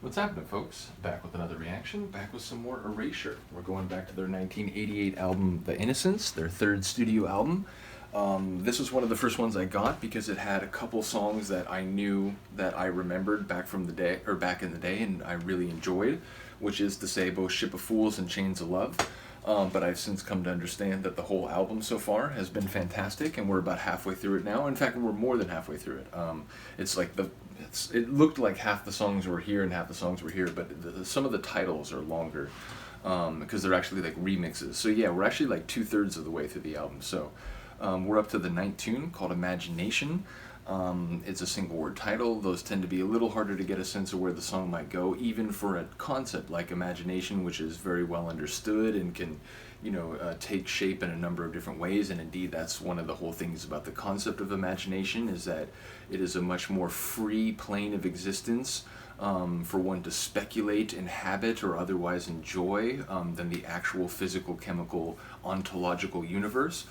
What's happening, folks? Back with another reaction, back with some more Erasure. We're going back to their 1988 album, The Innocents, their third studio album. This was one of the first ones I got because it had a couple songs that I knew that I remembered back from the day, or back in the day, and I really enjoyed, which is to say both Ship of Fools and Chains of Love. But I've since come to understand that the whole album so far has been fantastic, and we're about halfway through it now. In fact, we're more than halfway through it. It looked like half the songs were here and half the songs were here, but some of the titles are longer because they're actually like remixes. So yeah, we're actually like 2/3 of the way through the album. So we're up to the ninth tune called Imagination. It's a single word title. Those tend to be a little harder to get a sense of where the song might go, even for a concept like imagination, which is very well understood and can, take shape in a number of different ways. And indeed, that's one of the whole things about the concept of imagination, is that it is a much more free plane of existence for one to speculate, inhabit, or otherwise enjoy than the actual physical, chemical, ontological universe.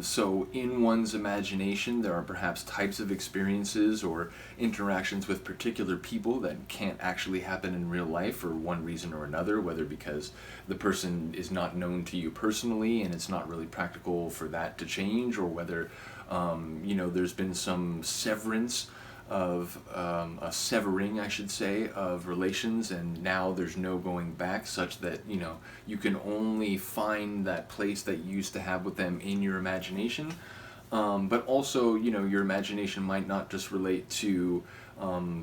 So in one's imagination, there are perhaps types of experiences or interactions with particular people that can't actually happen in real life for one reason or another, whether because the person is not known to you personally and it's not really practical for that to change, or whether, there's been some severance of a severing, I should say, of relations, and now there's no going back, such that you can only find that place that you used to have with them in your imagination. But also, your imagination might not just relate to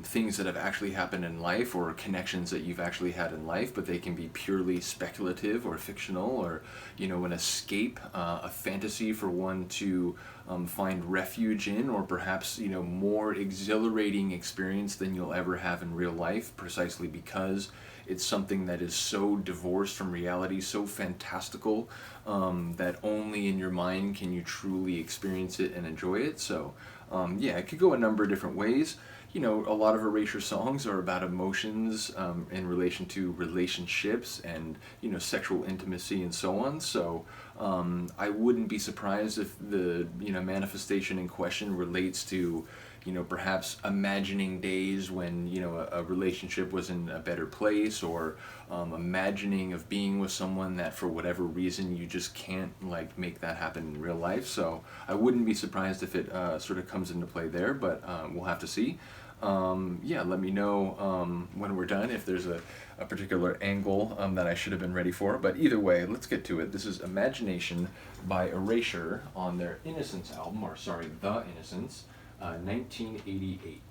things that have actually happened in life or connections that you've actually had in life, but they can be purely speculative or fictional, or an escape, a fantasy for one to find refuge in, or perhaps more exhilarating experience than you'll ever have in real life, precisely because it's something that is so divorced from reality, so fantastical, that only in your mind can you truly experience it and enjoy it. So it could go a number of different ways. A lot of Erasure songs are about emotions in relation to relationships and, sexual intimacy and so on. So I wouldn't be surprised if the, manifestation in question relates to, perhaps imagining days when, a relationship was in a better place, or imagining of being with someone that for whatever reason you just can't make that happen in real life. So I wouldn't be surprised if it sort of comes into play there, but we'll have to see. Let me know when we're done if there's a particular angle that I should have been ready for. But either way, let's get to it. This is Imagination by Erasure on their Innocence album, or sorry, The Innocence, 1988.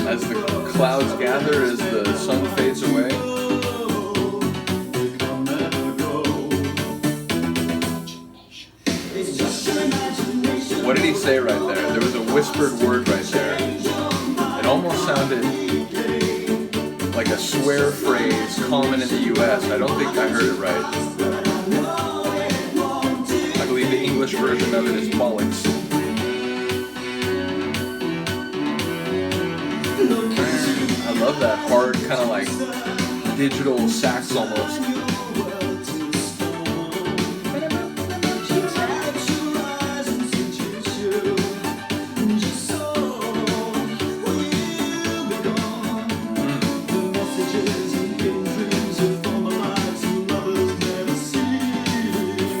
As the clouds gather, as the sun fades away. What did he say right there? There was a whispered word right there. It almost sounded like a swear phrase common in the US. I don't think I heard it right. I believe the English version of it is bollocks. I love that hard kind of like digital sax almost.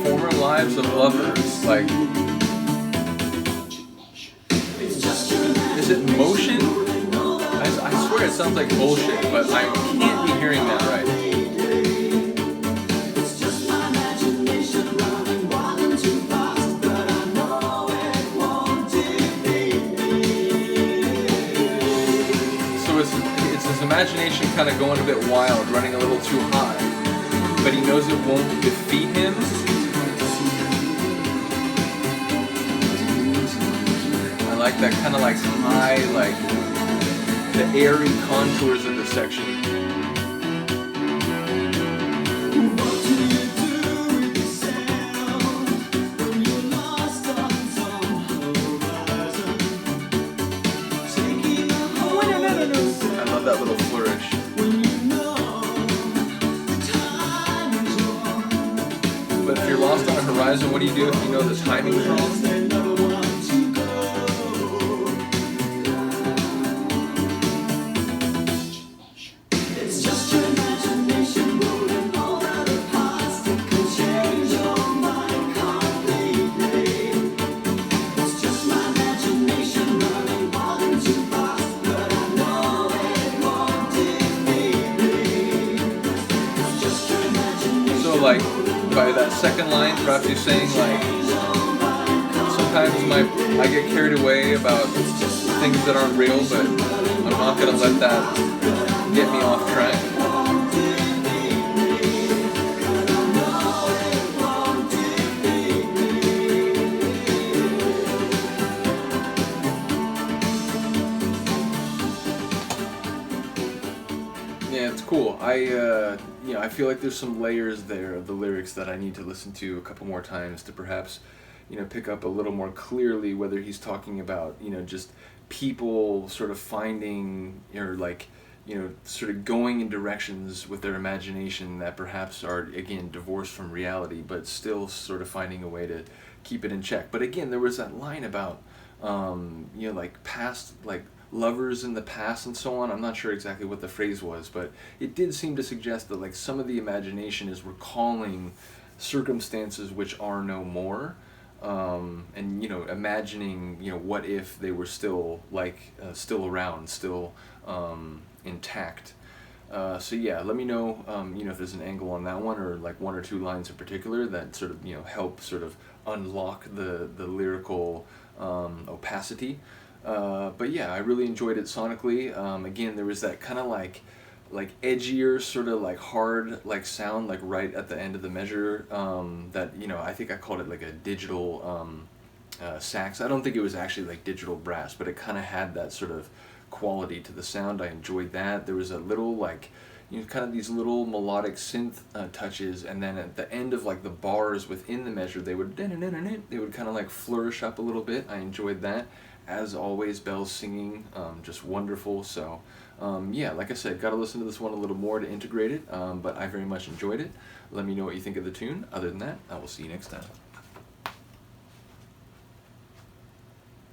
Former lives of lovers, like, is it motion? I swear it sounds like bullshit, but I can't be hearing that right. So it's his imagination kind of going a bit wild, running a little too high, but he knows it won't defeat him. like that kind of like high, like the airy contours of the section. I love that little flourish. But if you're lost on a horizon, what do you do if you know the timing's wrong? Like by that second line, perhaps he's saying like sometimes I get carried away about things that aren't real, but I'm not gonna let that get me off track. Yeah, it's cool. I feel like there's some layers there of the lyrics that I need to listen to a couple more times to perhaps, pick up a little more clearly whether he's talking about, just people sort of finding or like, sort of going in directions with their imagination that perhaps are, again, divorced from reality, but still sort of finding a way to keep it in check. But again, there was that line about, like past, like, lovers in the past and so on. I'm not sure exactly what the phrase was, but it did seem to suggest that like some of the imagination is recalling circumstances which are no more, and imagining what if they were still still around, still intact. So yeah, let me know if there's an angle on that one, or like one or two lines in particular that sort of help sort of unlock the lyrical opacity. But yeah, I really enjoyed it sonically. Again, there was that kind of like edgier, sort of like hard like sound like right at the end of the measure, that I think I called it like a digital sax. I don't think it was actually like digital brass, but it kind of had that sort of quality to the sound. I enjoyed that. There was a little like kind of these little melodic synth touches, and then at the end of like the bars within the measure, they would kind of like flourish up a little bit. I enjoyed that. As always, Belle's singing, just wonderful. So yeah, like I said, got to listen to this one a little more to integrate it, but I very much enjoyed it. Let me know what you think of the tune. Other than that, I will see you next time.